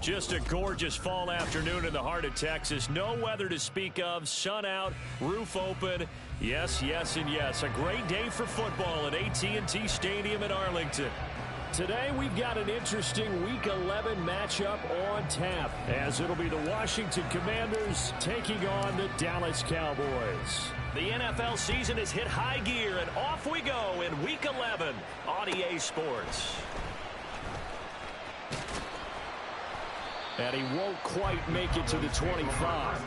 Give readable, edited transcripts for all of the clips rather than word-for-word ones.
Just a gorgeous fall afternoon in the heart of Texas. No weather to speak of. Sun out, roof open. Yes, yes, and yes. A great day for football at AT&T Stadium in Arlington. Today we've got an interesting Week 11 matchup on tap, as it'll be the Washington Commanders taking on the Dallas Cowboys. The NFL season has hit high gear, and off we go in Week 11 on EA Sports. And he won't quite make it to the 25.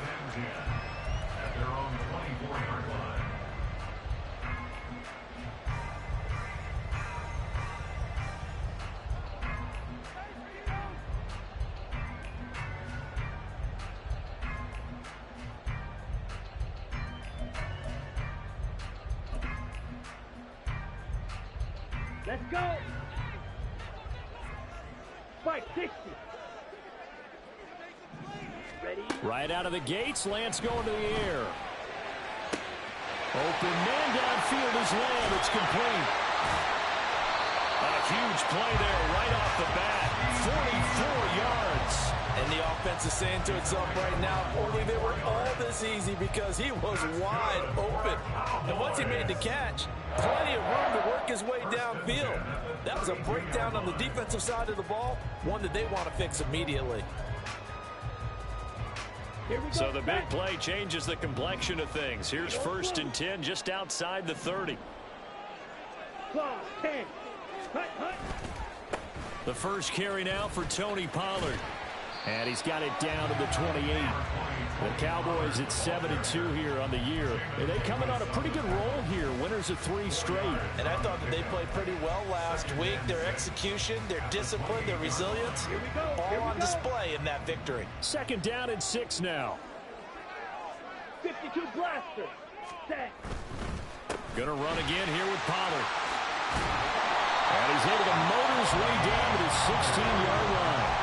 Let's go. 560. Ready? Right out of the gates, Lance going to the air. Open man downfield is Lamb. It's complete. A huge play there right off the bat. 44 yards. And the offense is saying to itself right now, only they were all this easy because he was wide open. And once he made the catch, plenty of room to work his way downfield. That was a breakdown on the defensive side of the ball, one that they want to fix immediately. So the big play changes the complexion of things. Here's 1st and 10 just outside the 30. 10. The first carry now for Tony Pollard. And he's got it down to the 28. The Cowboys at 7-2 here on the year. And they coming on a pretty good roll here. Winners of 3 straight. And I thought that they played pretty well last week. Their execution, their discipline, their resilience, all on display in that victory. 2nd down and 6 now. 52 blaster. Set. Gonna run again here with Pollard. And he's able to motor his way down to the 16-yard line.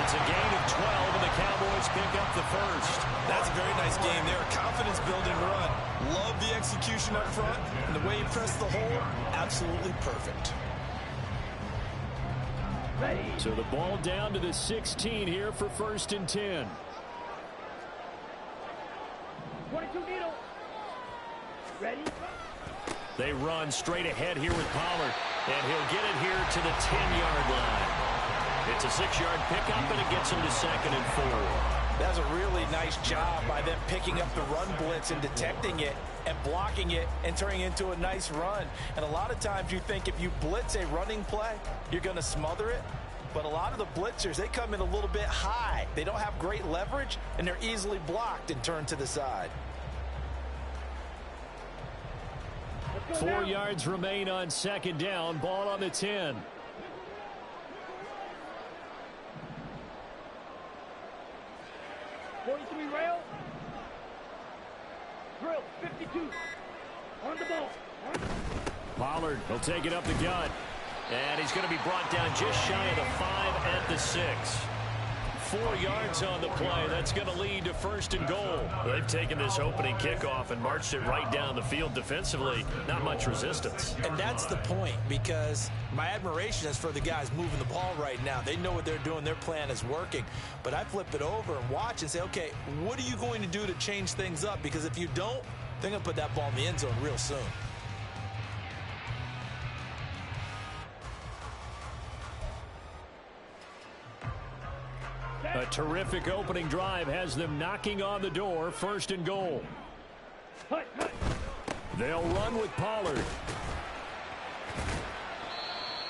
It's a gain of 12, and the Cowboys pick up the first. That's a very nice game there. A confidence-building run. Love the execution up front, and the way he pressed the hole, absolutely perfect. Ready. So the ball down to the 16 here for 1st and 10. 22 needle. Ready. They run straight ahead here with Pollard, and he'll get it here to the 10-yard line. It's a 6-yard pickup, and it gets him to 2nd and 4. That's a really nice job by them picking up the run blitz and detecting it and blocking it and turning it into a nice run. And a lot of times you think if you blitz a running play, you're going to smother it. But a lot of the blitzers, they come in a little bit high. They don't have great leverage, and they're easily blocked and turned to the side. 4 yards remain on 2nd down. Ball on the 10. Rail. Drill. 52. On the ball. Pollard will take it up the gut. And he's going to be brought down just shy of the 5 at the 6. 4 yards on the play. That's going to lead to 1st and goal. They've taken this opening kickoff and marched it right down the field defensively. Not much resistance. And that's the point, because my admiration is for the guys moving the ball right now. They know what they're doing. Their plan is working. But I flip it over and watch and say, okay, what are you going to do to change things up? Because if you don't, they're going to put that ball in the end zone real soon. A terrific opening drive has them knocking on the door. 1st and goal. They'll run with Pollard.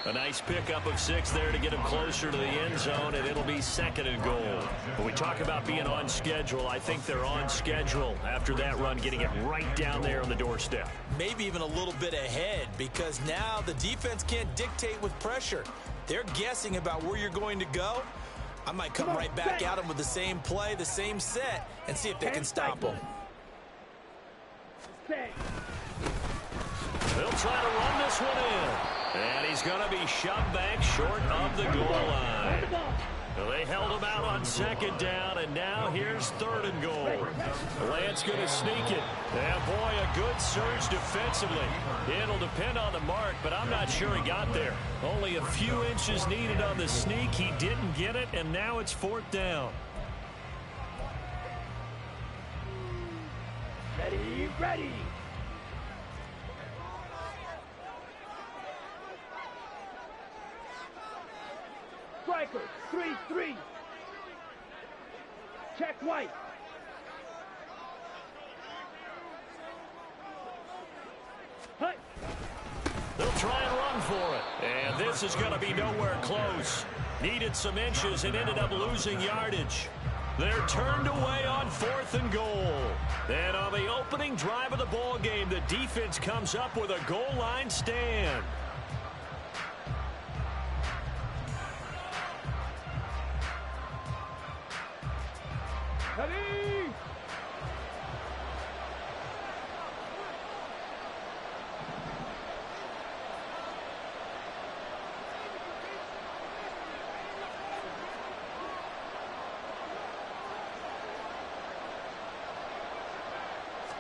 A nice pickup of 6 there to get him closer to the end zone, and it'll be 2nd and goal. When we talk about being on schedule, I think they're on schedule after that run, getting it right down there on the doorstep. Maybe even a little bit ahead, because now the defense can't dictate with pressure. They're guessing about where you're going to go. I might come right back at them with the same play, the same set, and see if they can stop them. They'll try to run this one in. And he's going to be shoved back short of the goal line. Well, they They held him out on second down, and now here's third and goal. Lance going to sneak it. And, boy, a good surge defensively. It'll depend on the mark, but I'm not sure he got there. Only a few inches needed on the sneak. He didn't get it, and now it's fourth down. Ready, ready. Striker, 3-3. Check white. Hut. They'll try and run for it. And this is going to be nowhere close. Needed some inches and ended up losing yardage. They're turned away on fourth and goal. And on the opening drive of the ball game, the defense comes up with a goal line stand. Ready.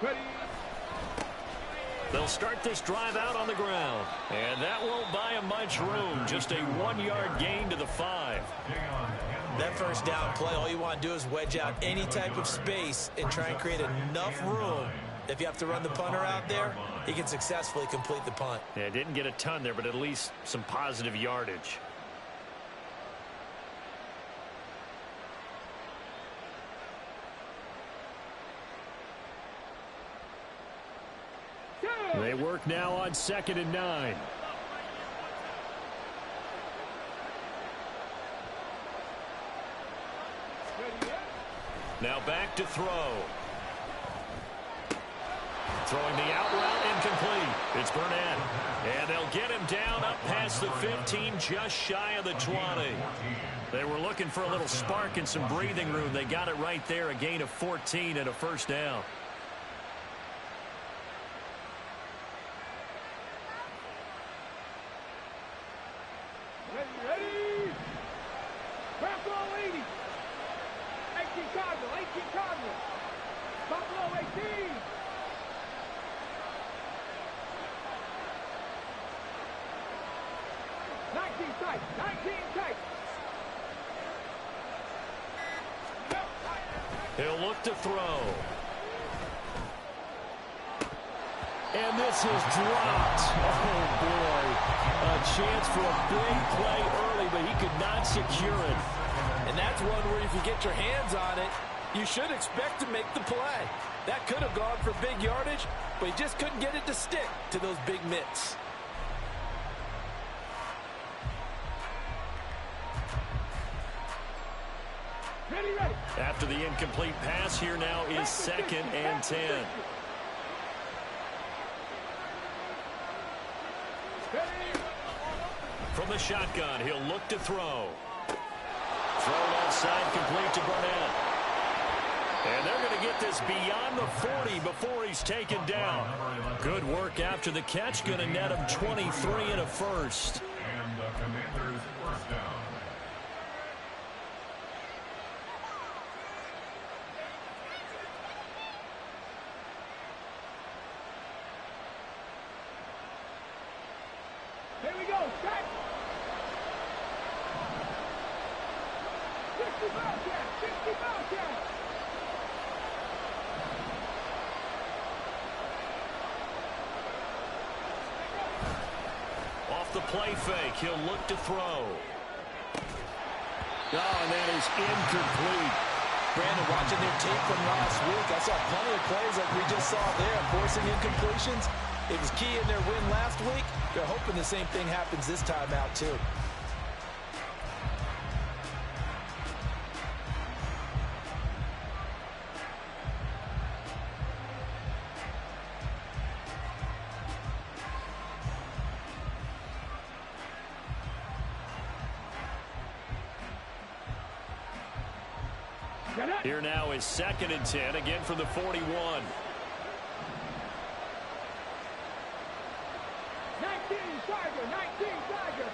Ready. They'll start this drive out on the ground. And that won't buy them much room. Just a 1-yard gain to the 5. That first down play, all you want to do is wedge out any type of space and try and create enough room. If you have to run the punter out there, he can successfully complete the punt. Yeah, didn't get a ton there, but at least some positive yardage. They work now on 2nd and 9. Now back to throw. Throwing the out route incomplete. It's Burnett. And they'll get him down up past the 15, just shy of the 20. They were looking for a little spark and some breathing room. They got it right there, a gain of 14 and a first down. Ready. Buffalo 80. 18 Cardinal, 18 Cardinal. Buffalo 18. Tight, 19 tight. He'll look to throw. And this is dropped. Oh, boy. A chance for a big play early, but he could not secure it. And that's one where if you get your hands on it, you should expect to make the play. That could have gone for big yardage, but he just couldn't get it to stick to those big mitts. Ready. After the incomplete pass, here now is 2nd and 10. From the shotgun, he'll look to throw. Thrown outside, complete to Burnett. And they're going to get this beyond the 40 before he's taken down. Good work after the catch, going to net him 23 and a first. And the Commanders' first down. Here we go. Set. 60 Bobcat. 60 Bobcat. Off the play fake, he'll look to throw. Oh, and that is incomplete. Brandon, watching their tape from last week, I saw plenty of plays like we just saw there, forcing incompletions. It was key in their win last week. They're hoping the same thing happens this time out, too. Here now is 2nd and 10, again from the 41. 19 Tiger. 19 Tiger.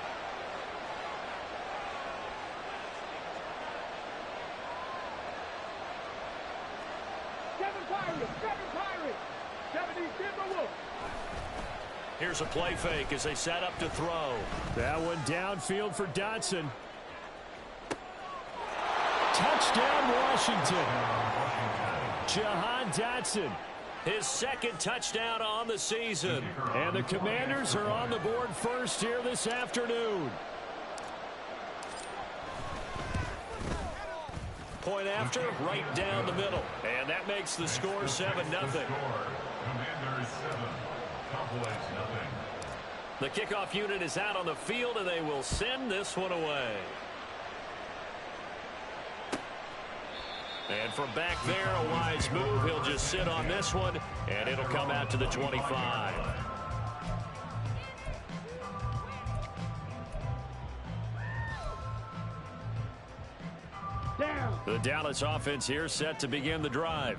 70 Timberwolves. Here's a play fake as they set up to throw. That one downfield for Dotson. Touchdown, Washington. Jahan Dotson, his second touchdown on the season. And the Commanders are on the board first here this afternoon. Point after, right down the middle. And that makes the score 7-0. Commanders 7, Cowboys 0. The kickoff unit is out on the field, and they will send this one away. And from back there, a wise move. He'll just sit on this one, and it'll come out to the 25. Down. The Dallas offense here set to begin the drive.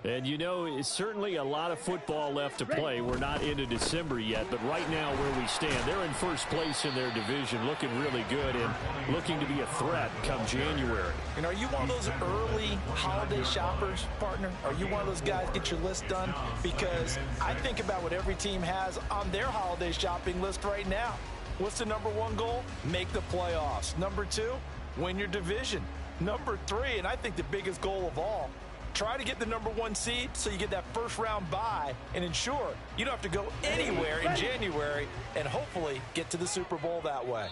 And you know, it's certainly a lot of football left to play. We're not into December yet, but right now where we stand, they're in first place in their division, looking really good and looking to be a threat come January. And are you one of those early holiday shoppers, partner? Are you one of those guys get your list done? Because I think about what every team has on their holiday shopping list right now. What's the #1 goal? Make the playoffs. #2, win your division. #3, and I think the biggest goal of all, try to get the #1 seed so you get that first round bye and ensure you don't have to go anywhere in January and hopefully get to the Super Bowl that way.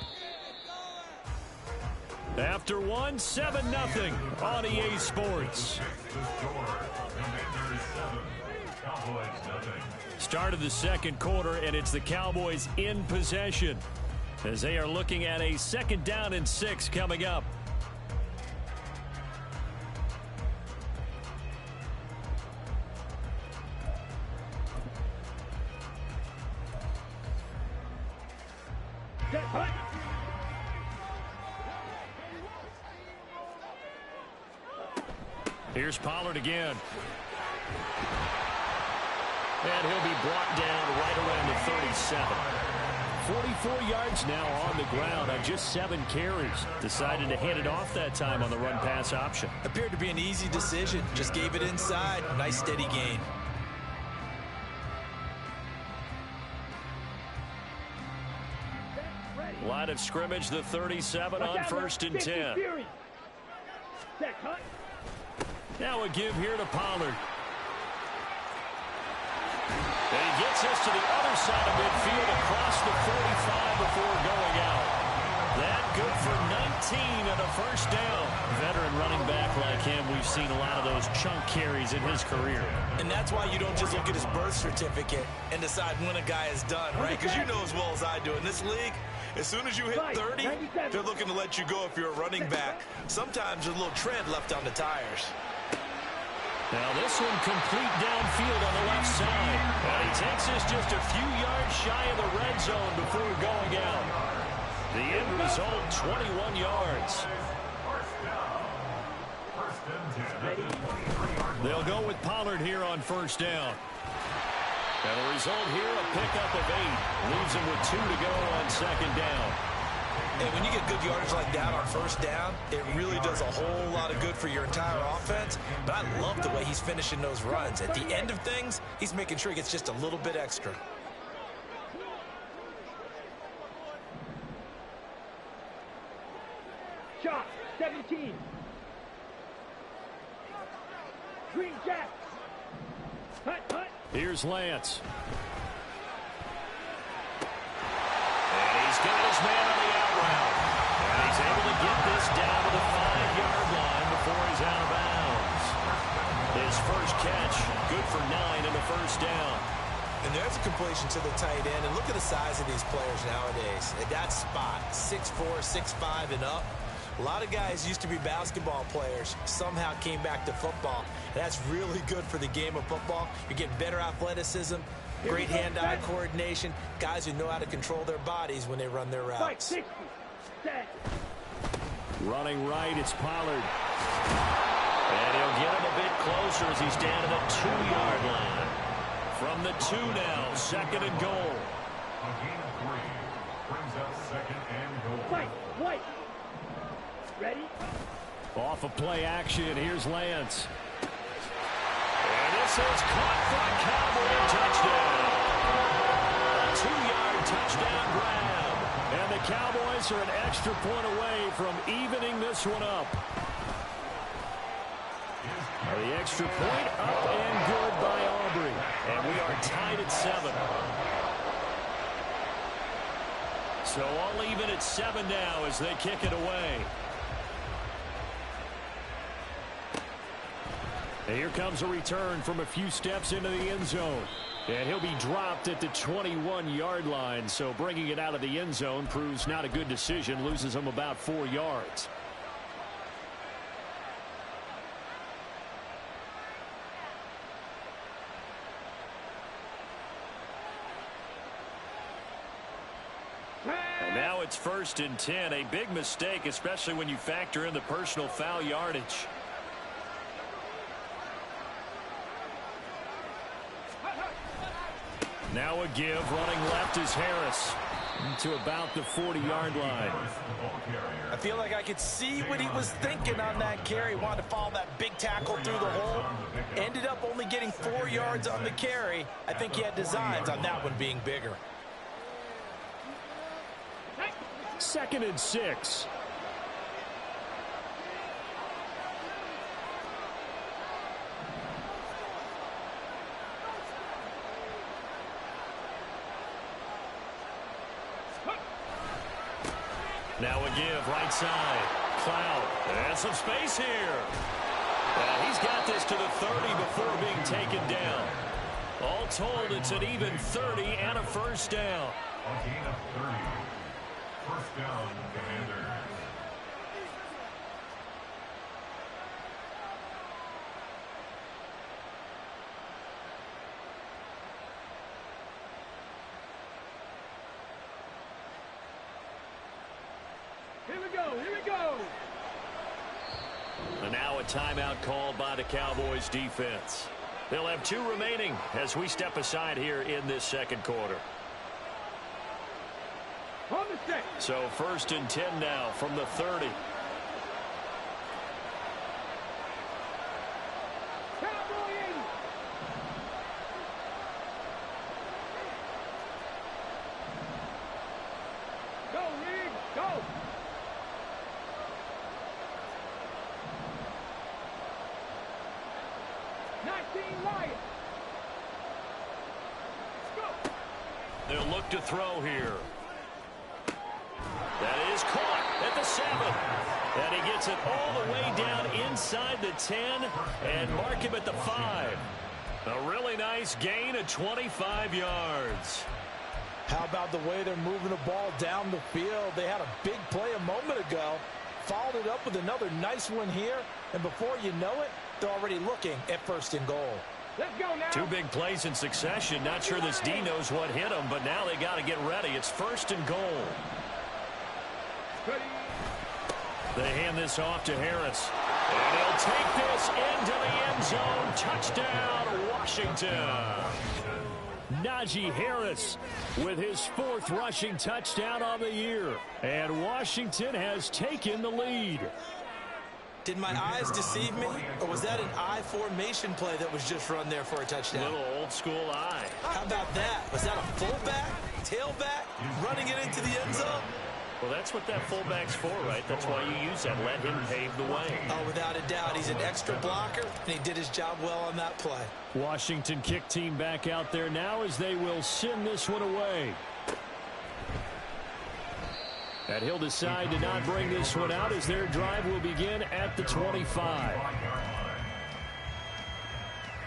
After one, 7-0 on EA Sports. Commanders 7, Cowboys 0. Start of the second quarter, and it's the Cowboys in possession as they are looking at a 2nd down and 6 coming up. Here's Pollard again. And he'll be brought down right around the 37. 44 yards now on the ground on just 7 carries. Decided to hand it off that time on the run-pass option. Appeared to be an easy decision. Just gave it inside. Nice steady gain. Line of scrimmage, the 37 on 1st and 10. Now a give here to Pollard. And he gets us to the other side of midfield across the 45 before going out. That good for 19 and a 1st down. Veteran running back like him, we've seen a lot of those chunk carries in his career. And that's why you don't just look at his birth certificate and decide when a guy is done, right? Because you know as well as I do, in this league, as soon as you hit 30, they're looking to let you go if you're a running back. Sometimes there's a little tread left on the tires. Now this one complete downfield on the left side. And he takes us just a few yards shy of the red zone before going out. The end result, 21 yards. They'll go with Pollard here on 1st down. And the result here, a pickup of 8. Leaves him with 2 to go on 2nd down. And when you get good yardage like that on 1st down, it really does a whole lot of good for your entire offense. But I love the way he's finishing those runs. At the end of things, he's making sure he gets just a little bit extra. Shot, 17. Green Jack. Hut, hut. Here's Lance. And he's got his man on the out route. And he's able to get this down to the 5-yard line before he's out of bounds. His first catch, good for 9 and a 1st down. And there's a completion to the tight end. And look at the size of these players nowadays. At that spot, 6'4", 6'5", and up. A lot of guys used to be basketball players, somehow came back to football. And that's really good for the game of football. You're getting better athleticism, great hand-eye coordination, guys who know how to control their bodies when they run their routes. Running right, it's Pollard. And he'll get him a bit closer as he's down to the 2-yard line. From the 2 now, 2nd and goal. A gain of 3 brings up 2nd and goal. Fight, white. Ready? Off of play action, here's Lance. And this This is caught for a Cowboy touchdown. A 2-yard touchdown grab. And the Cowboys are an extra point away from evening this one up. The extra point up and good by Aubrey. And we are tied at 7. So all even at 7 now as they kick it away. And here comes a return from a few steps into the end zone. And he'll be dropped at the 21-yard line. So bringing it out of the end zone proves not a good decision. Loses him about 4 yards. And now it's 1st and 10. A big mistake, especially when you factor in the personal foul yardage. Now a give. Running left is Harris to about the 40-yard line. I feel like I could see what he was thinking on that carry. Wanted to follow that big tackle through the hole. Ended up only getting 4 yards on the carry. I think he had designs on that one being bigger. 2nd and 6. Now a give, right side. Cloud. And some space here. He's got this to the 30 before being taken down. All told, it's an even 30 and a first down. A gain of 30. First down, Commanders. Here we go, here we go. And now a timeout called by the Cowboys defense. They'll have 2 remaining as we step aside here in this second quarter. On the set. So 1st and 10 now from the 30. Cowboy 80. Go, Reed, go. Lions. Go. They'll look to throw here. That is caught at the 7. And he gets it all the way down inside the 10 and mark him at the 5. A really nice gain of 25 yards. How about the way they're moving the ball down the field? They had a big play a moment ago. Followed it up with another nice one here. And before you know it, they're already looking at 1st and goal. Let's go now. 2 big plays in succession. Not sure this D knows what hit him, but now they got to get ready. It's 1st and goal. Ready. They hand this off to Harris. And he'll take this into the end zone. Touchdown, Washington. Najee Harris with his 4th rushing touchdown on the year. And Washington has taken the lead. Did my eyes deceive me, or was that an I formation play that was just run there for a touchdown? Little old school eye. How about that? Was that a fullback, tailback, running it into the end zone? Well, that's what that fullback's for, right? That's why you use that. Let him pave the way. Oh, without a doubt. He's an extra blocker, and he did his job well on that play. Washington kick team back out there now as they will send this one away. And he'll decide to not bring this one out as their drive will begin at the 25.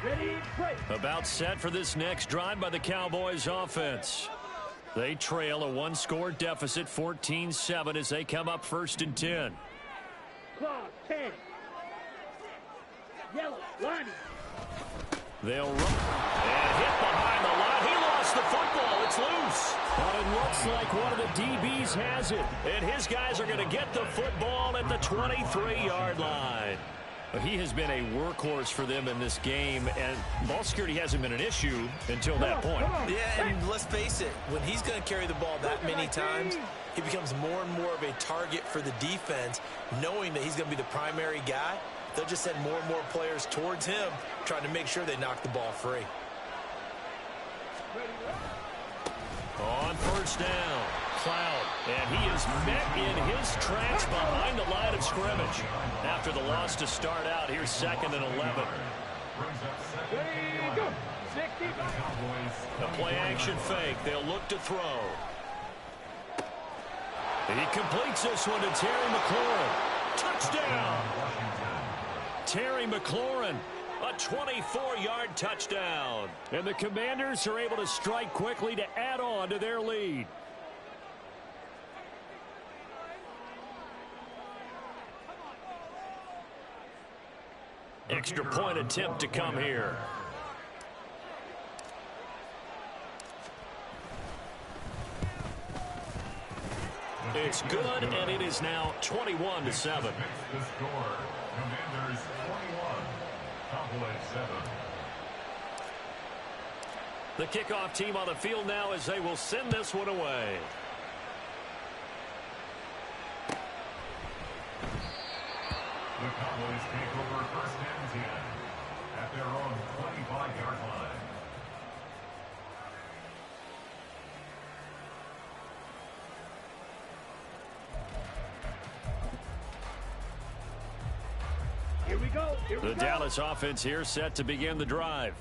Ready, play. About set for this next drive by the Cowboys offense. They trail a 1-score deficit, 14-7, as they come up 1st and 10. Claw, 10. Yellow, line. They'll run and hit behind the line. He lost the football. It's loose. But it looks like one of the DBs has it. And his guys are going to get the football at the 23-yard line. He has been a workhorse for them in this game, and ball security hasn't been an issue until that point. Yeah, and let's face it, when he's going to carry the ball that many times, he becomes more and more of a target for the defense, knowing that he's going to be the primary guy. they'll just send more and more players towards him, trying to make sure they knock the ball free. On first down, Cloud, and he is met in his tracks behind the line of scrimmage. After the loss to start out, here's 2nd and 11. A play-action fake. They'll look to throw. He completes this one to Terry McLaurin. Touchdown! Terry McLaurin, a 24-yard touchdown. And the Commanders are able to strike quickly to add on to their lead. Extra point attempt to come here. It's good, and it is now 21-7. The score, Commanders 21, Cowboys 7. The kickoff team on the field now as they will send this one away. The Cowboys take over 1st and 10 at their own 25-yard line. Here we go. The Dallas offense here set to begin the drive.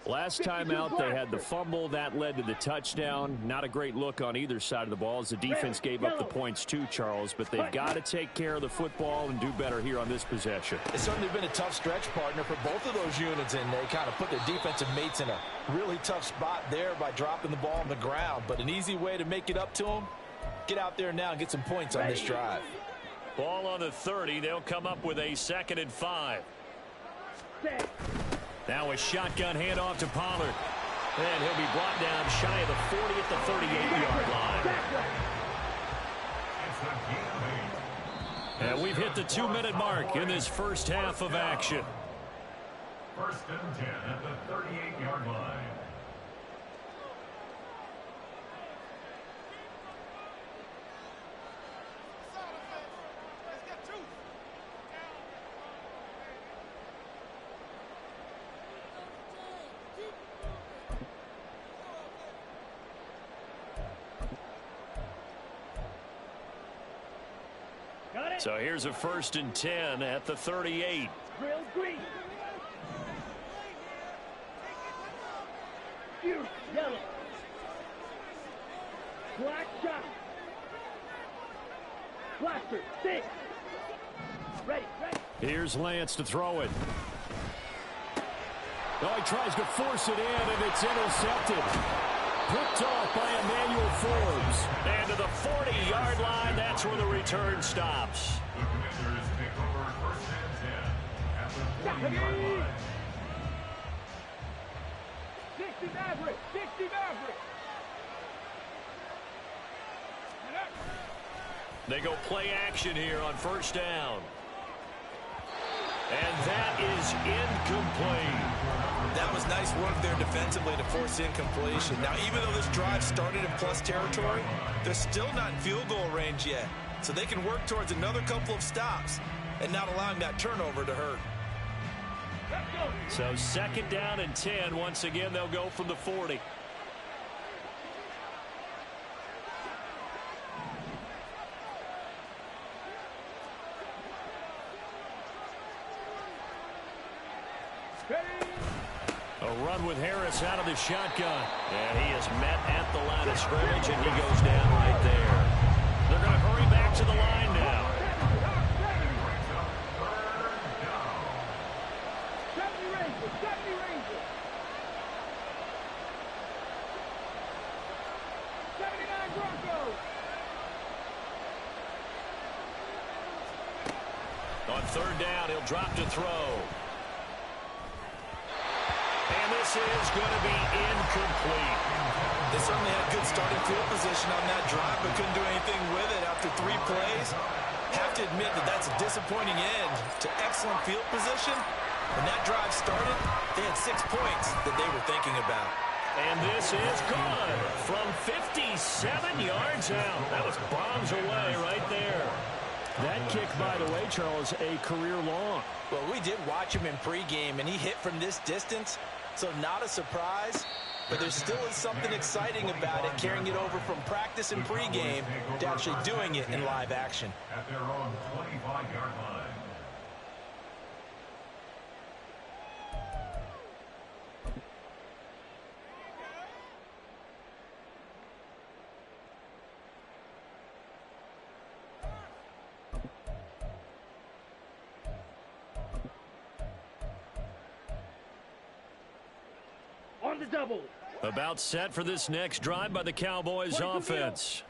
Last time out, they had the fumble. That led to the touchdown. Not a great look on either side of the ball as the defense gave up the points too, Charles. But they've got to take care of the football and do better here on this possession. It's certainly been a tough stretch, partner, for both of those units, and they kind of put their defensive mates in a really tough spot there by dropping the ball on the ground. But an easy way to make it up to them, get out there now and get some points on this drive. Ball on the 30. They'll come up with a 2nd and 5. Now a shotgun handoff to Pollard. And he'll be brought down shy of the 40 at the 38-yard line. And we've hit the 2-minute mark in this first half of action. 1st and 10 at the 38-yard line. So here's a 1st and 10 at the 38. Real green. Here, yellow. Black shot. Blaster, 6. Ready. Here's Lance to throw it. Oh, he tries to force it in, and it's intercepted. Picked off by Emmanuel Forbes. And to the 40-yard line, that's where the return stops. The Commanders take over 1st and 10 at the 40-yard line. 60 Maverick. They go play action here on 1st down. And that is incomplete. That was nice work there defensively to force incompletion. Now, even though this drive started in plus territory, they're still not in field goal range yet. So they can work towards another couple of stops and not allowing that turnover to hurt. So 2nd down and 10. Once again, they'll go from the 40. A run with Harris out of the shotgun. And he is met at the line of scrimmage, and he goes down right there. They're going to hurry back to the line now. 70 Rangers. 79 Broncos. On 3rd down, he'll drop to throw. And this is going to be incomplete. They certainly had good starting field position on that drive, but couldn't do anything with it after 3 plays. Have to admit that that's a disappointing end to excellent field position. When that drive started, they had 6 points that they were thinking about. And this is good from 57 yards out. That was bombs away right there. That kick, by the way, Charles, a career long. Well, we did watch him in pregame, and he hit from this distance, so not a surprise. But there still is something exciting about it, carrying it over from practice and pregame to actually doing it in live action. At their own 25-yard line. On the double. About set for this next drive by the Cowboys offense.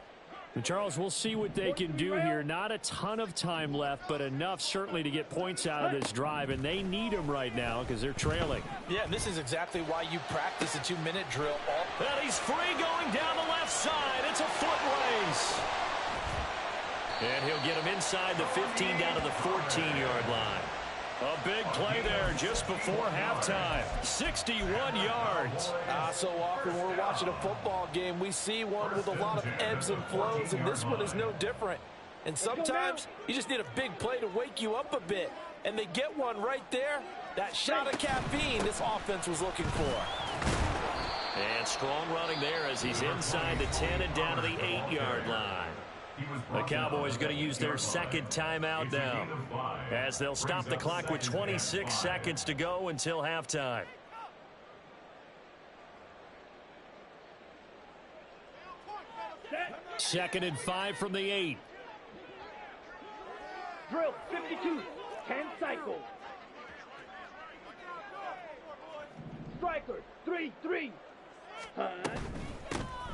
And Charles, we'll see what they can do here. Not a ton of time left, but enough certainly to get points out of this drive, and they need them right now because they're trailing. Yeah, and this is exactly why you practice a 2-minute drill. And he's free going down the left side. It's a foot race. And he'll get him inside the 15 down to the 14-yard line. A big play there just before halftime. 61 yards. So often we're watching a football game, we see one with a lot of ebbs and flows, and this one is no different. And sometimes you just need a big play to wake you up a bit. And they get one right there. That shot of caffeine this offense was looking for. And strong running there as he's inside the 10 and down to the 8-yard line. The Cowboys going to use their second timeout now, as they'll stop the clock with 26 seconds to go until halftime. Second and 5 from the 8. Drill 52. 10 cycles. Striker 3-3.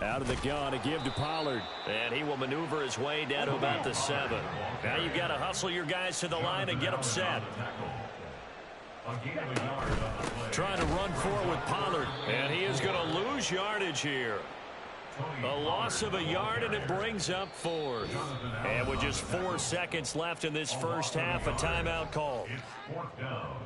Out of the gun to give to Pollard. And he will maneuver his way down to about the 7. Now you've got to hustle your guys to the line and get them set. Trying to run forward with Pollard. And he is going to lose yardage here. A loss of a yard, and it brings up 4th. And with just 4 seconds left in this first half, a timeout call. It's 4th down.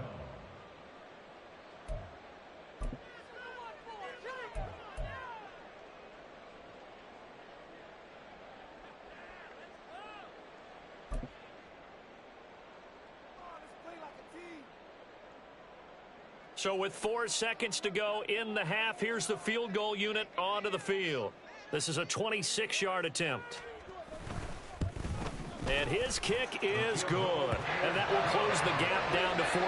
So with 4 seconds to go in the half, here's the field goal unit onto the field. This is a 26-yard attempt. And his kick is good. And that will close the gap down to 14.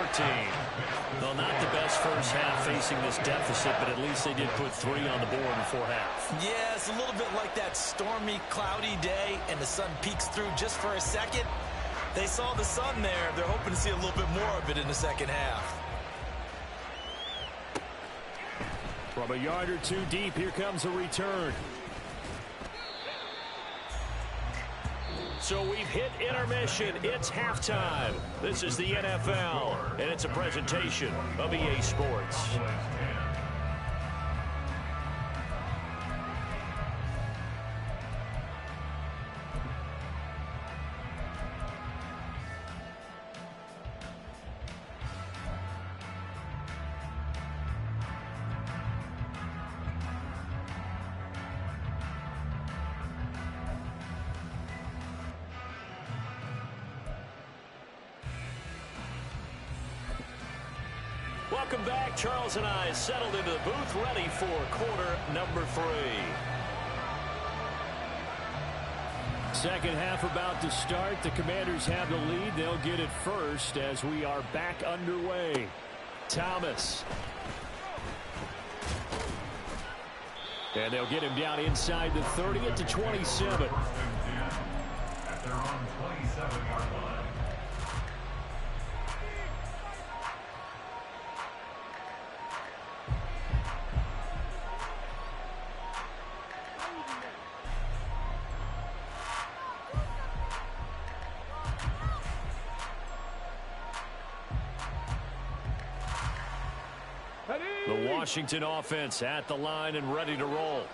Well, not the best first half facing this deficit, but at least they did put 3 on the board before half. Yeah, it's a little bit like that stormy, cloudy day, and the sun peeks through just for a second. They saw the sun there. They're hoping to see a little bit more of it in the second half. From a yard or 2 deep, here comes a return. So we've hit intermission. It's halftime. This is the NFL, and it's a presentation of EA Sports. Welcome back. Charles and I settled into the booth, ready for quarter number 3. Second half about to start. The Commanders have the lead. They'll get it first as we are back underway. Thomas. And they'll get him down inside the 30 at the 27. At their own 27-yard line. The Washington offense at the line and ready to roll.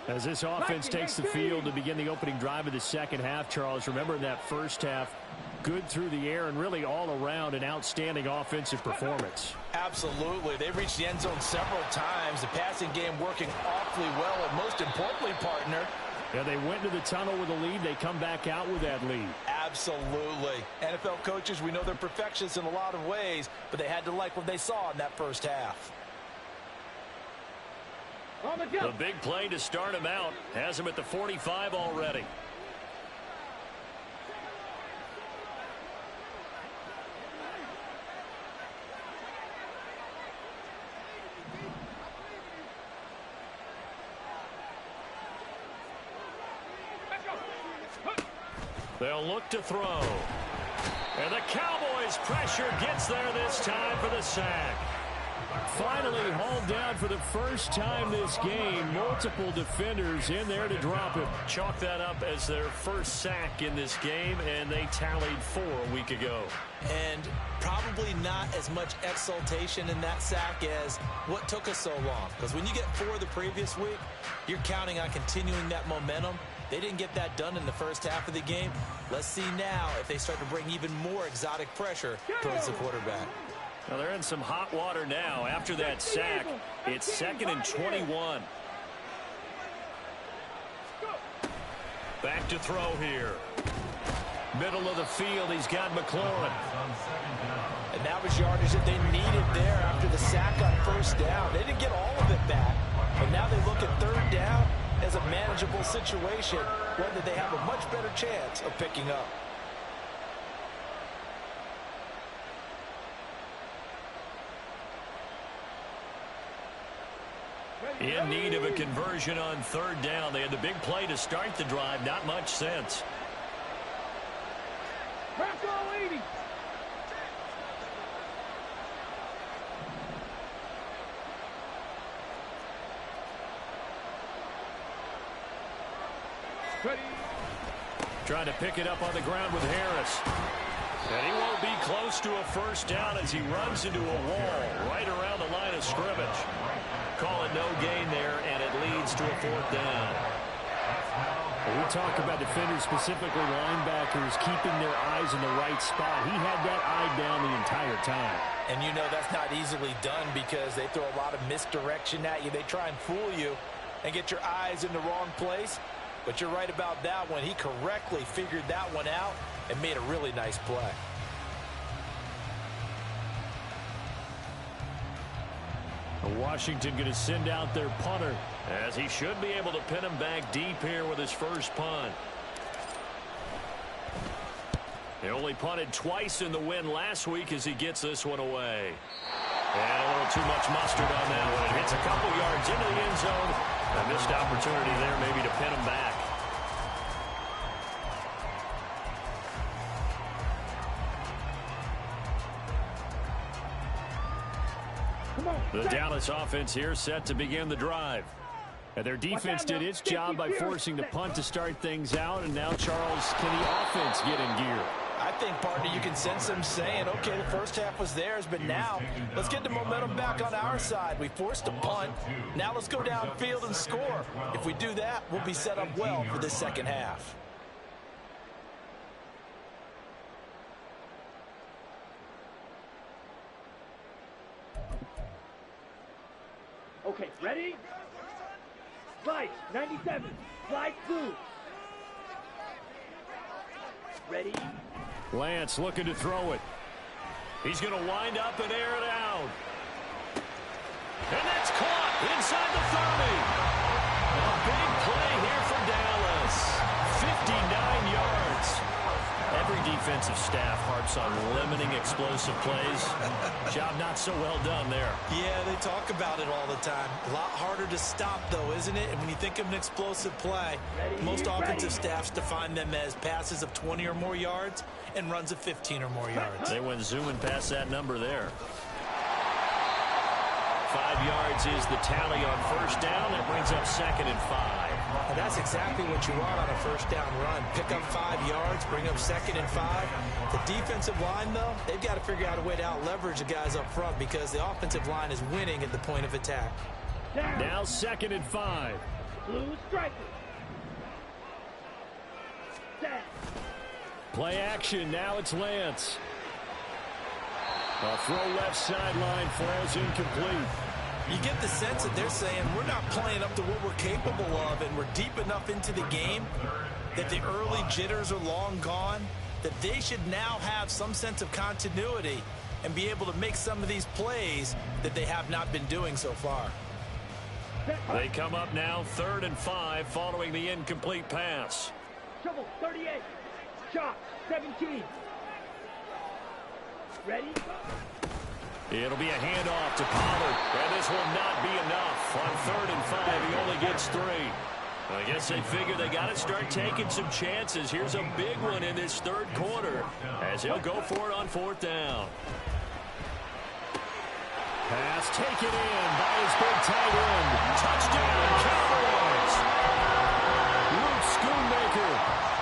As this offense takes the field to begin the opening drive of the second half, Charles, remember in that first half, good through the air and really all around an outstanding offensive performance. Absolutely. They've reached the end zone several times. The passing game working awfully well, and most importantly, partner, Yeah, they went to the tunnel with a lead. They come back out with that lead. Absolutely. NFL coaches, we know they're perfectionists in a lot of ways, but they had to like what they saw in that first half. On the The jump. big play to start him out. Has him at the 45 already. They'll look to throw. And the Cowboys' pressure gets there this time for the sack. Finally hauled down for the first time this game. Multiple defenders in there to drop him. Chalk that up as their first sack in this game, and they tallied 4 a week ago. And probably not as much exultation in that sack as what took us so long. Because when you get 4 the previous week, you're counting on continuing that momentum. They didn't get that done in the first half of the game. Let's see now if they start to bring even more exotic pressure towards the quarterback. Well, they're in some hot water now. After that sack, it's 2nd and 21. Back to throw here. Middle of the field, he's got McLaurin. And that was yardage that they needed there after the sack on first down. They didn't get all of it back, but now they look at 3rd down as a manageable situation, whether they have a much better chance of picking up. In need of a conversion on 3rd down. They had the big play to start the drive. Not much sense. Bronco 80. Ready. Trying to pick it up on the ground with Harris. And he won't be close to a first down as he runs into a wall right around the line of scrimmage. Call it no gain there, and it leads to a 4th down. We talk about defenders, specifically linebackers, keeping their eyes in the right spot. He had that eye down the entire time. And you know that's not easily done because they throw a lot of misdirection at you. They try and fool you and get your eyes in the wrong place. But you're right about that one. He correctly figured that one out and made a really nice play. Washington going to send out their punter, as he should be able to pin him back deep here with his first punt. He only punted twice in the win last week as he gets this one away. And a little too much mustard on that one. It hits a couple yards into the end zone. A missed opportunity there maybe to pin him back. The Dallas offense here set to begin the drive. And their defense did its job by forcing the punt to start things out. And now, Charles, can the offense get in gear? I think, partner, you can sense them saying, okay, the first half was theirs, but now let's get the momentum back on our side. We forced a punt. Now let's go downfield and score. If we do that, we'll be set up well for this second half. Okay, ready? Slide, 97. Slide through. Ready? Lance looking to throw it. He's going to wind up and air it out. And that's caught inside the 30. A big play here for Dallas. 59 yards. Every defensive staff harps on limiting explosive plays. Job not so well done there. Yeah, they talk about it all the time. A lot harder to stop, though, isn't it? And when you think of an explosive play, most offensive staffs define them as passes of 20 or more yards and runs of 15 or more yards. They went zooming past that number there. 5 yards is the tally on first down. That brings up 2nd and 5. And that's exactly what you want on a first down run. Pick up 5 yards, bring up 2nd and 5. The defensive line, though, they've got to figure out a way to out-leverage the guys up front because the offensive line is winning at the point of attack. Now 2nd and 5. Blue striker. Set. Play action. Now it's Lance. A throw left sideline falls incomplete. You get the sense that they're saying we're not playing up to what we're capable of, and we're deep enough into the game that the early jitters are long gone. that they should now have some sense of continuity and be able to make some of these plays that they have not been doing so far. They come up now 3rd and 5 following the incomplete pass. Shovel 38. Shot 17. Ready? It'll be a handoff to Pollard, and this will not be enough. On 3rd and 5, he only gets 3. I guess they figure they got to start taking some chances. Here's a big one in this 3rd quarter as he'll go for it on 4th down. Pass taken in by his big tight end. Touchdown, Cowboys! Luke Schoonmaker,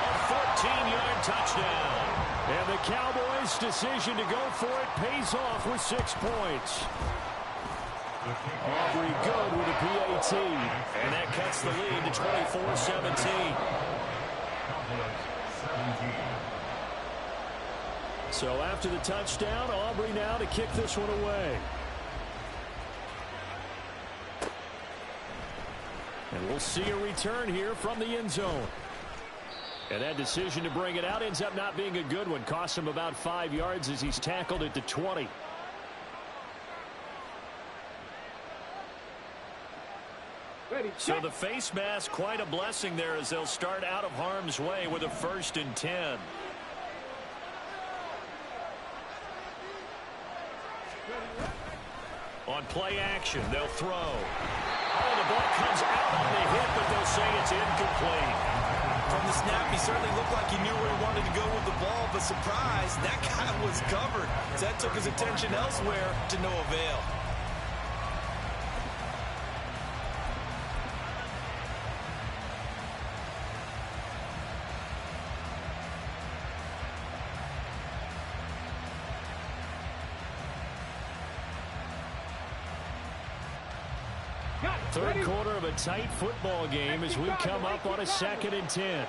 a 14-yard touchdown. And the Cowboys' decision to go for it pays off with 6 points. Aubrey good with a PAT. And that cuts the lead to 24-17. So after the touchdown, Aubrey now to kick this one away. And we'll see a return here from the end zone. And that decision to bring it out ends up not being a good one. Costs him about 5 yards as he's tackled at the 20. So the face mask, quite a blessing there as they'll start out of harm's way with a 1st and 10. On play action, they'll throw. Oh, the ball comes out on the hit, but they'll say it's incomplete. From the snap, he certainly looked like he knew where he wanted to go with the ball, but surprise, that guy was covered. So that took his attention elsewhere to no avail. Third quarter of a tight football game as we come up on a 2nd and 10.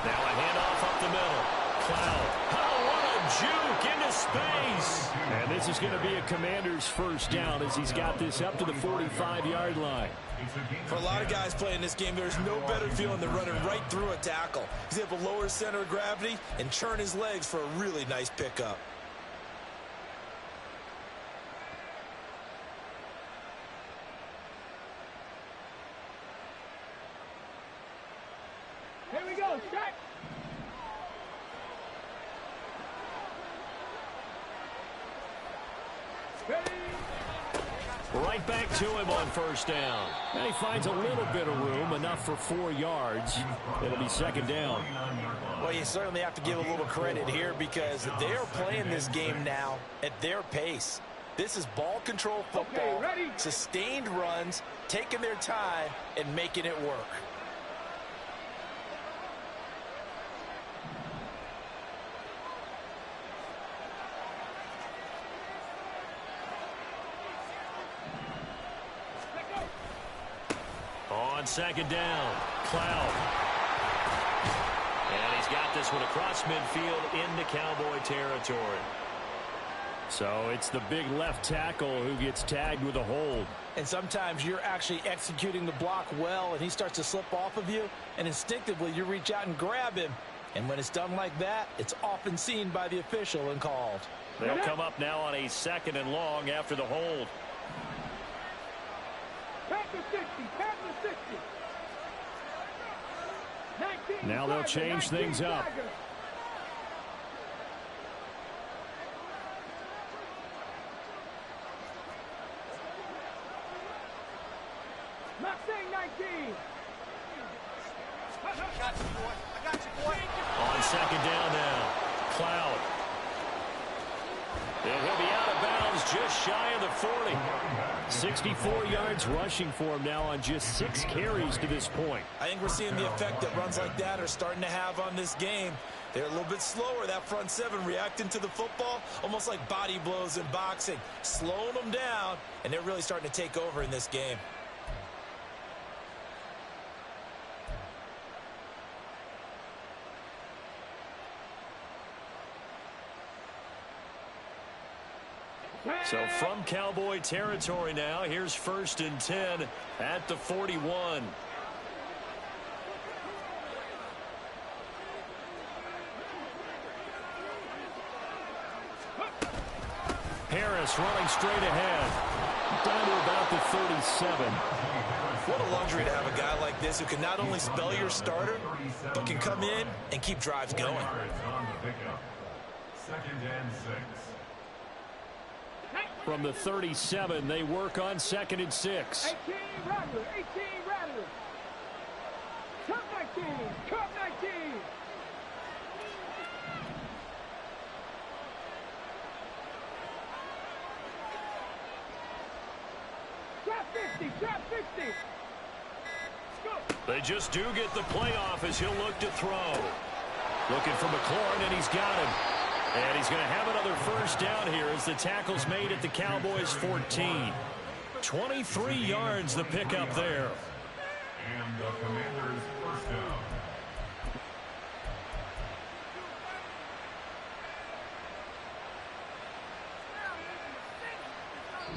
Now a handoff up the middle. Cloud. Oh, what a juke into space. And this is going to be a Commander's 1st down as he's got this up to the 45-yard line. For a lot of guys playing this game, there's no better feeling than running right through a tackle. He's able to lower his center of gravity and churn his legs for a really nice pickup. Here we go. Set. Ready? Right back to him on 1st down. And he finds a little bit of room, enough for 4 yards. It'll be 2nd down. Well, you certainly have to give a little credit here because they are playing this game now at their pace. This is ball control football, sustained runs, taking their time, and making it work. On 2nd down, Cloud. And he's got this one across midfield into Cowboy territory. So it's the big left tackle who gets tagged with a hold. And sometimes you're actually executing the block well, and he starts to slip off of you, and instinctively you reach out and grab him. And when it's done like that, it's often seen by the official and called. They'll come up now on a 2nd and long after the hold. Now they'll change things up. Not saying 19. I got you, boy. I got you, boy. On 2nd down now, Cloud. And he'll be out of bounds just shy of the 40. 64 yards rushing for him now on just 6 carries to this point. I think we're seeing the effect that runs like that are starting to have on this game. They're a little bit slower, that front 7, reacting to the football, almost like body blows in boxing, slowing them down, and they're really starting to take over in this game. So from Cowboy territory now, here's 1st and 10 at the 41. Harris running straight ahead. Down to about the 37. What a luxury to have a guy like this who can not only spell your starter, but can come in and keep drives going. 2nd and 6. From the 37, they work on 2nd and 6. 18 Rattler, 18 Rattler. Cup 19, Cup 19. Trap 50, trap 50. Go. They just do get the playoff as he'll look to throw. Looking for McLaurin, and he's got him. And he's going to have another 1st down here as the tackle's made at the Cowboys' 14. 23 yards the pickup there. And the Commanders' 1st down.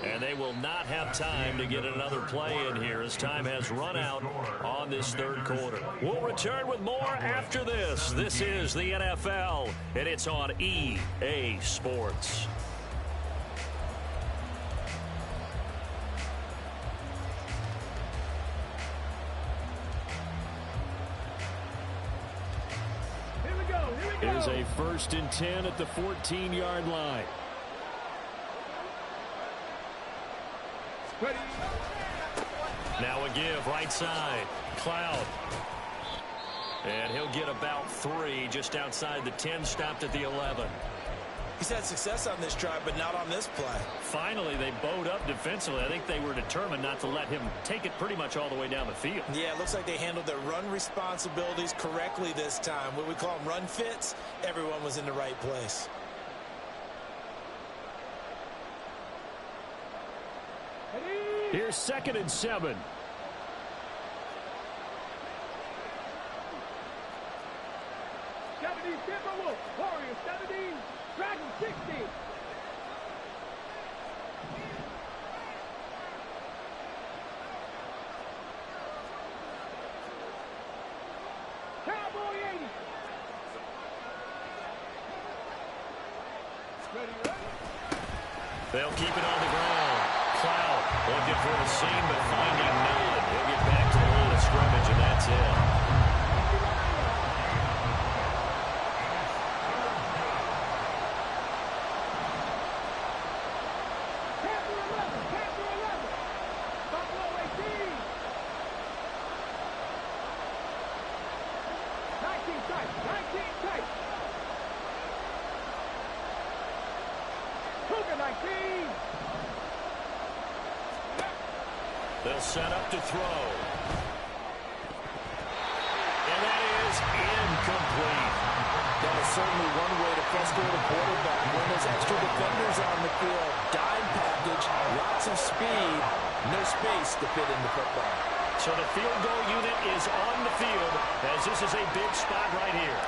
And they will not have time to get another play in here as time has run out on this 3rd quarter. We'll return with more after this. This is the NFL, and it's on EA Sports. Here we go, here we go. Here's a 1st and 10 at the 14-yard line. Ready. Now a give, right side. Cloud. And he'll get about 3 just outside the 10, stopped at the 11. He's had success on this drive, but not on this play. Finally, they bowed up defensively. I think they were determined not to let him take it pretty much all the way down the field. Yeah, it looks like they handled their run responsibilities correctly this time. What we call them run fits, everyone was in the right place. Here's 2nd and 7. Timberwolves, Warriors 70, Dragon 60. Cowboy 80. Ready, ready. They'll keep it on the ground. Cloud looking for a seam, but finding none. He'll get back to the line of scrimmage, and that's it. They'll set up to throw. And that is incomplete. That is certainly one way to frustrate a quarterback. When there's extra defenders on the field, dime package, lots of speed, no space to fit in the football. So the field goal unit is on the field as this is a big spot right here.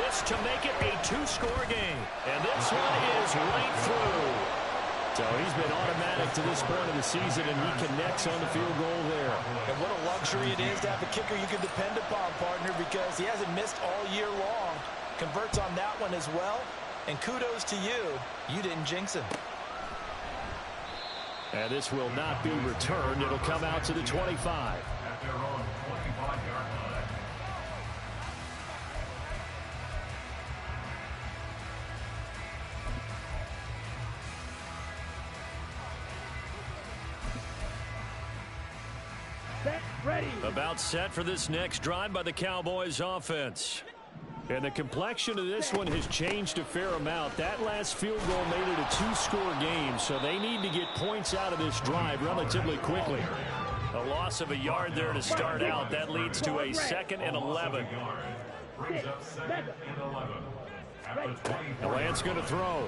This to make it a 2-score game. And this one is right through. So he's been automatic to this point of the season, and he connects on the field goal there. And what a luxury it is to have a kicker you can depend upon, partner, because he hasn't missed all year long. Converts on that one as well. And kudos to you. You didn't jinx him. And this will not be returned. It'll come out to the 25. At their own 25-yard line. Set, ready. About set for this next drive by the Cowboys offense. And the complexion of this one has changed a fair amount. That last field goal made it a 2-score game, so they need to get points out of this drive relatively quickly. A loss of a yard there to start out. That leads to a 2nd and 11. Brings up 2nd and 11. At the 24. Lance going to throw.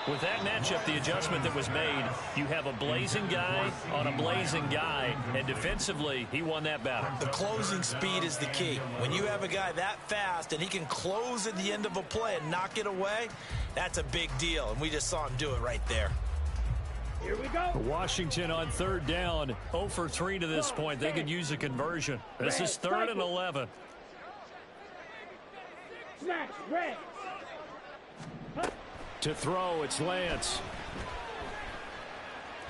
With that matchup, the adjustment that was made, you have a blazing guy on a blazing guy, and defensively, he won that battle. The closing speed is the key. When you have a guy that fast and he can close at the end of a play and knock it away, that's a big deal, and we just saw him do it right there. Here we go. Washington on third down, 0 for 3 to this point. They could use a conversion. This is 3rd and 11. Smash, red. To throw, it's Lance.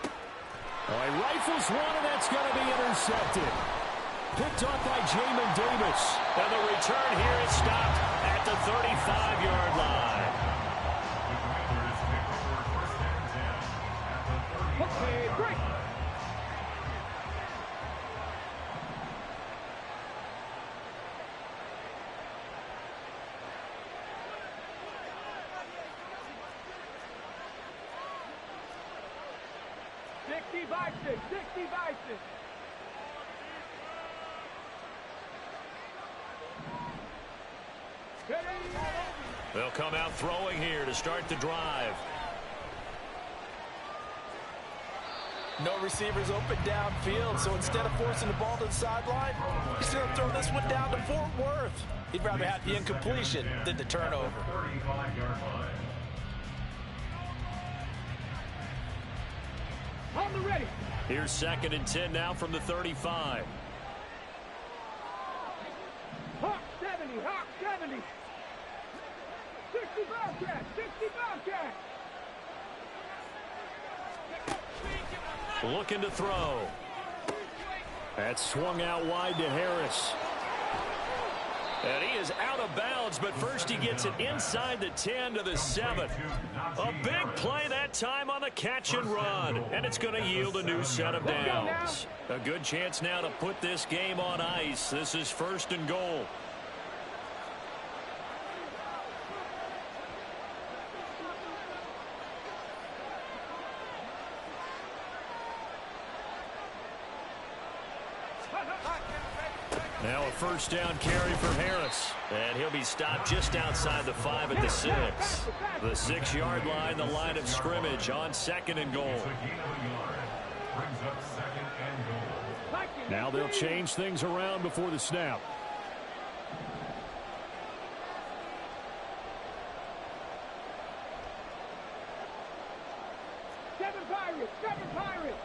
Oh, he rifles one, and that's going to be intercepted. Picked up by Jamin Davis. And the return here is stopped at the 35-yard line. Okay, break. By 6, 60 by 6. They'll come out throwing here to start the drive. No receivers open downfield, so instead of forcing the ball to the sideline, he's going to throw this one down to Fort Worth. He'd rather have the incompletion than the turnover. 35-yard line. On the ready. Here's 2nd and 10 now from the 35. Hawk 70, Hawk 70. 60 Bobcat, 60 Bobcat. Looking to throw. That's swung out wide to Harris. And he is out of bounds, but first he gets it inside the 10 to the 7. A big play that time on the catch and run, and it's going to yield a new set of downs. A good chance now to put this game on ice. This is 1st and goal. Now a 1st down carry for Harris. And he'll be stopped just outside the 5 at the 6. The 6-yard line, the line of scrimmage on 2nd and goal. Now they'll change things around before the snap. Seven Pirates.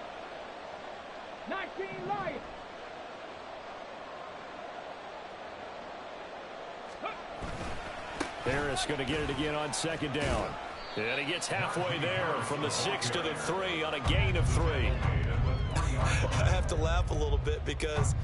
19 Lions. Harris going to get it again on 2nd down. And he gets halfway there from the 6 to the 3 on a gain of 3. I have to laugh a little bit because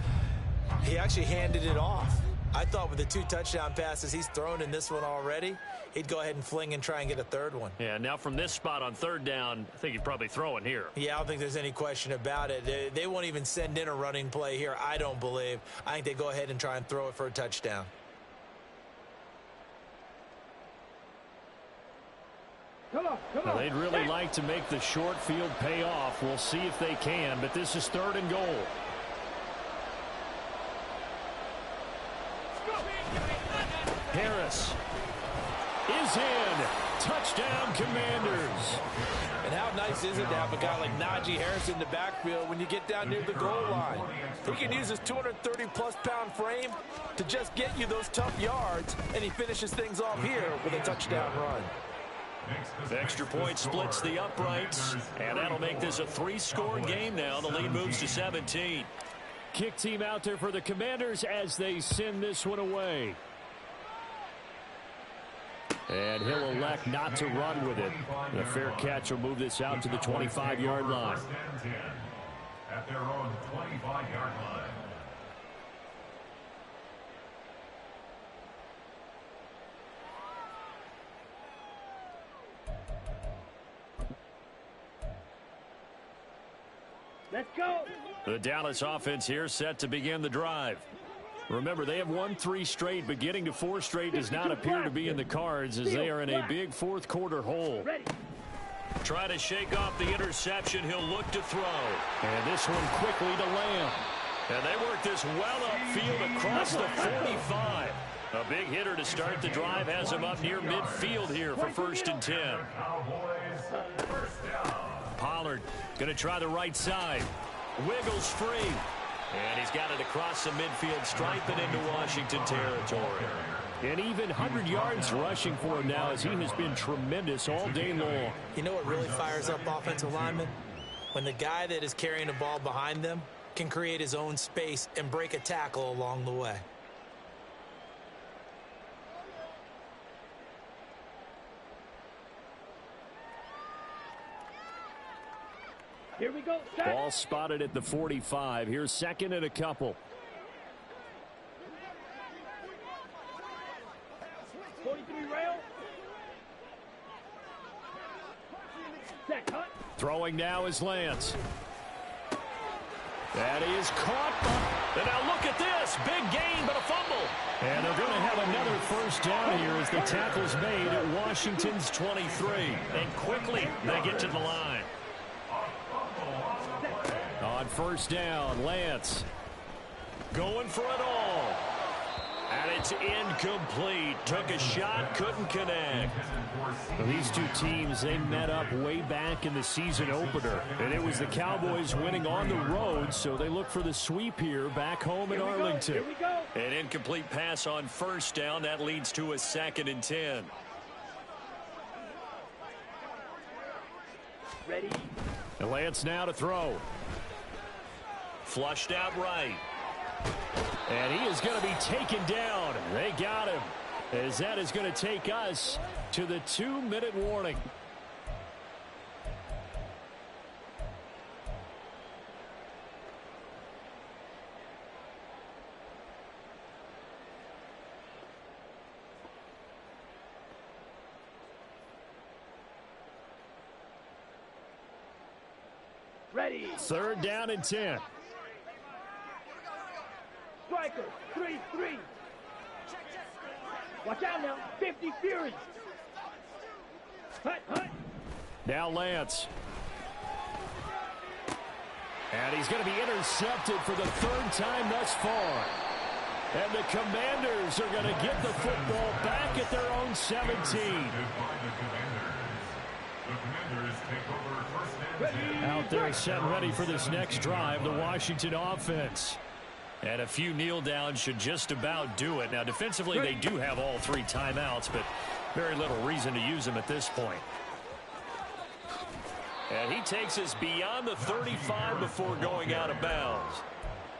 he actually handed it off. I thought with the 2 touchdown passes he's thrown in this one already, he'd go ahead and fling and try and get a 3rd one. Yeah, now from this spot on 3rd down, I think he'd probably throw it here. Yeah, I don't think there's any question about it. They won't even send in a running play here, I don't believe. I think they go ahead and try and throw it for a touchdown. Come on. Well, they'd really like to make the short field pay off. We'll see if they can, but this is 3rd and goal. Harris is in. Touchdown, Commanders. And how nice is it to have a guy like Najee Harris in the backfield when you get down near the goal line? He can use his 230-plus pound frame to just get you those tough yards, and he finishes things off here with a touchdown run. The extra point splits the uprights, and that'll make this a 3-score game now. The lead moves to 17. Kick team out there for the Commanders as they send this one away. And he'll elect not to run with it. The fair catch will move this out to the 25-yard line. At their own 25-yard line. Let's go. The Dallas offense here set to begin the drive. Remember, they have won 3 straight, but getting to 4 straight does not appear to be in the cards as they are in a big 4th quarter hole. Try to shake off the interception. He'll look to throw. And this one quickly to Lamb. And they work this well upfield across the 45. A big hitter to start the drive has him up near midfield here for 1st and 10. Cowboys Pollard going to try the right side. Wiggles free. And he's got it across the midfield stripe and into Washington territory. And even 100 yards rushing for him now as he has been tremendous all day long. You know what really fires up offensive linemen? When the guy that is carrying the ball behind them can create his own space and break a tackle along the way. Here we go. Set. Ball spotted at the 45. Here's second and a couple. 43 rail. Set, cut. Throwing now is Lance. That is caught. And now look at this. Big gain, but a fumble. And they're going to have another first down here as the tackle's made at Washington's 23. And quickly they get to the line. On first down, Lance. Going for it all. And it's incomplete. Took a shot, couldn't connect. Well, these two teams, they met up way back in the season opener. And it was the Cowboys winning on the road, so they look for the sweep here back home in Arlington. Here we go. An incomplete pass on first down. That leads to a 2nd and 10. Ready. And Lance now to throw. Flushed out right. And he is going to be taken down. They got him. As that is going to take us to the 2-minute warning. Ready. Third down and 10. Striker. 3-3. Watch out now. 50 Fury. Hut, hut. Now Lance. And he's going to be intercepted for the 3rd time thus far. And the Commanders are going to get the football back at their own 17. Out there set and ready for this next drive, the Washington offense. And a few kneel downs should just about do it. Now, defensively, they do have all 3 timeouts, but very little reason to use them at this point. And he takes us beyond the 35 before going out of bounds.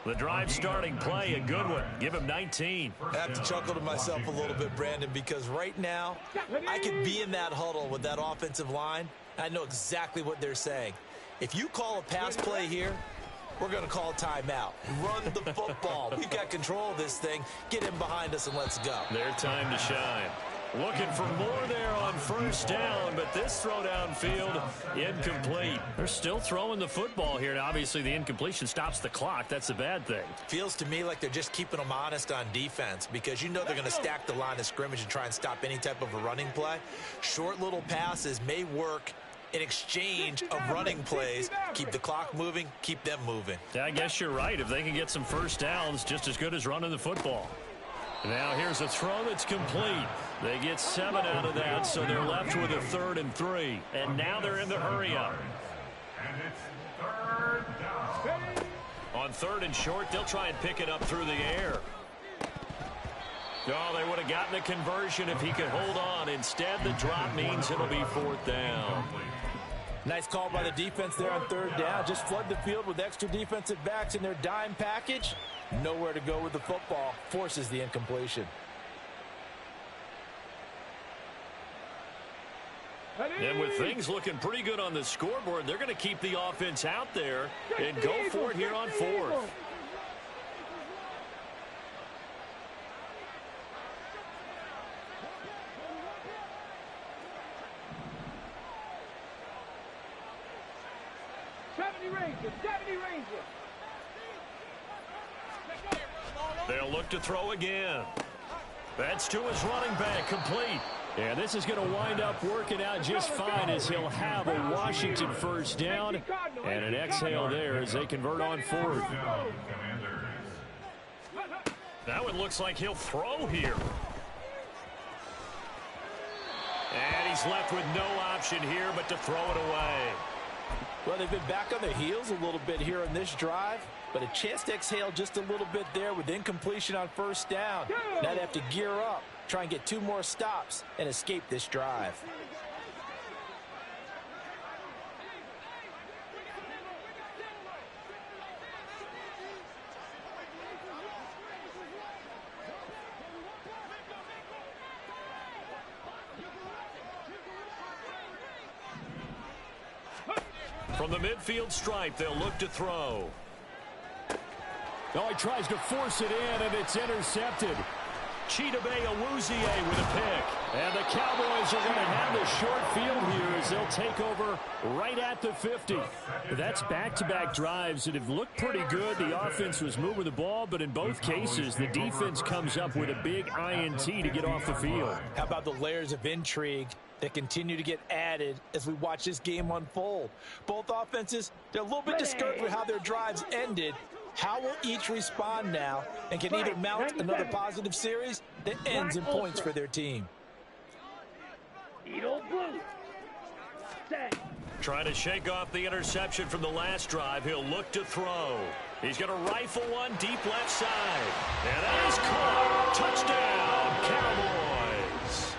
The drive starting play, a good one. Give him 19. I have to chuckle to myself a little bit, Brandon, because right now I could be in that huddle with that offensive line. I know exactly what they're saying. If you call a pass play here, we're going to call a timeout. Run the football. We've got control of this thing. Get in behind us and let's go. Their time to shine. Looking for more there on first down, but this throw downfield incomplete. They're still throwing the football here, and obviously the incompletion stops the clock. That's the bad thing. Feels to me like they're just keeping them honest on defense because you know they're going to stack the line of scrimmage and try and stop any type of a running play. Short little passes may work in exchange of running plays. Keep the clock moving, keep them moving. Yeah, I guess you're right. If they can get some first downs, just as good as running the football. Now here's a throw that's complete. They get 7 out of that, so they're left with a 3rd and 3. And now they're in the hurry-up. And it's 3rd down. On 3rd and short, they'll try and pick it up through the air. Oh, they would have gotten a conversion if he could hold on. Instead, the drop means it'll be 4th down. Nice call by the defense there on 3rd down. Just flood the field with extra defensive backs in their dime package. Nowhere to go with the football. Forces the incompletion. And with things looking pretty good on the scoreboard, they're going to keep the offense out there and go for it here on 4th. They'll look to throw again. That's to his running back, complete. And this is going to wind up working out just fine as he'll have a Washington first down and an exhale there as they convert on 4th. Now it looks like he'll throw here. And he's left with no option here but to throw it away. Well, they've been back on their heels a little bit here on this drive, but a chance to exhale just a little bit there with incompletion on first down. Now they have to gear up, try and get 2 more stops, and escape this drive. From the midfield stripe, they'll look to throw. Oh, he tries to force it in, and it's intercepted. Chidobe Awuzie with a pick. And the Cowboys are going to have the short field here as they'll take over right at the 50. That's back-to-back drives that have looked pretty good. The offense was moving the ball, but in both cases, the defense comes up with a big INT to get off the field. How about the layers of intrigue that continue to get added as we watch this game unfold? Both offenses, they're a little bit discouraged with how their drives ended. How will each respond now and can either mount another positive series that ends in points for their team? Trying to shake off the interception from the last drive. He'll look to throw. He's going to rifle one deep left side. And that is caught. Touchdown, Cowboys.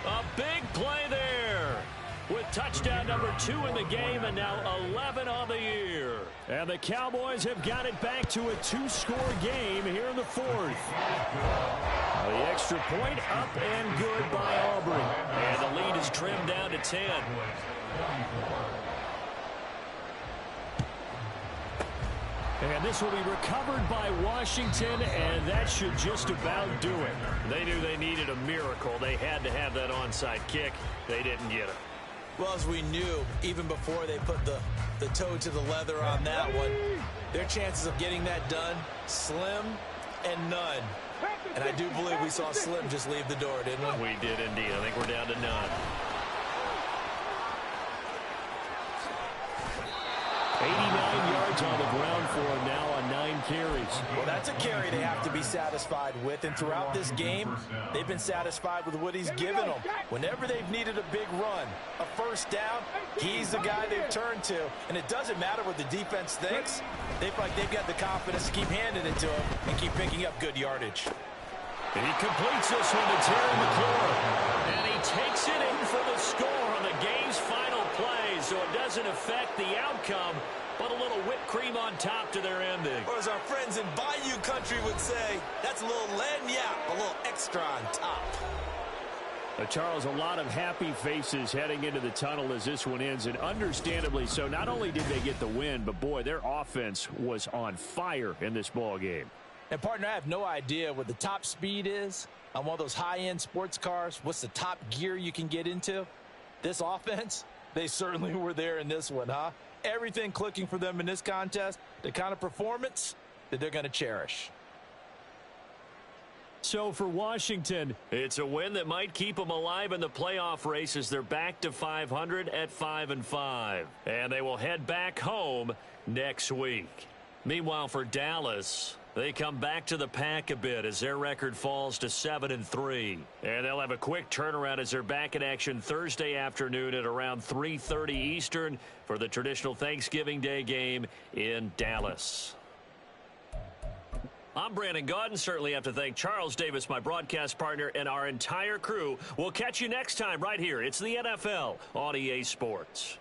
A big play there with touchdown number 2 in the game and now 11 on the year. And the Cowboys have got it back to a 2-score game here in the 4th. The extra point up and good by Aubrey. And the lead is trimmed down to 10. And this will be recovered by Washington, and that should just about do it. They knew they needed a miracle. They had to have that onside kick. They didn't get it. Well, as we knew, even before they put the toe to the leather on that one, their chances of getting that done, slim and none. And I do believe we saw Slim just leave the door, didn't we? We did indeed. I think we're down to none. 89 yards on the ground for him now on 9 carries. Well, that's a carry they have to be satisfied with. And throughout this game, they've been satisfied with what he's given them. Whenever they've needed a big run, a first down, he's the guy they've turned to. And it doesn't matter what the defense thinks. They feel like they've got the confidence to keep handing it to him and keep picking up good yardage. And he completes this one to Terry McLaurin. And he takes it in for the score on the game's final play, so it doesn't affect the outcome, but a little whipped cream on top to their ending. Or as our friends in Bayou Country would say, that's a little lagniappe, a little extra on top. Charles, a lot of happy faces heading into the tunnel as this one ends, and understandably so. Not only did they get the win, but boy, their offense was on fire in this ball game. And, partner, I have no idea what the top speed is on one of those high-end sports cars. What's the top gear you can get into? This offense, they certainly were there in this one, huh? Everything clicking for them in this contest, the kind of performance that they're going to cherish. So for Washington, it's a win that might keep them alive in the playoff race as they're back to 500 at 5-5. And they will head back home next week. Meanwhile, for Dallas, they come back to the pack a bit as their record falls to 7-3. And they'll have a quick turnaround as they're back in action Thursday afternoon at around 3:30 Eastern for the traditional Thanksgiving Day game in Dallas. I'm Brandon Gaudin. Certainly have to thank Charles Davis, my broadcast partner, and our entire crew. We'll catch you next time right here. It's the NFL on EA Sports.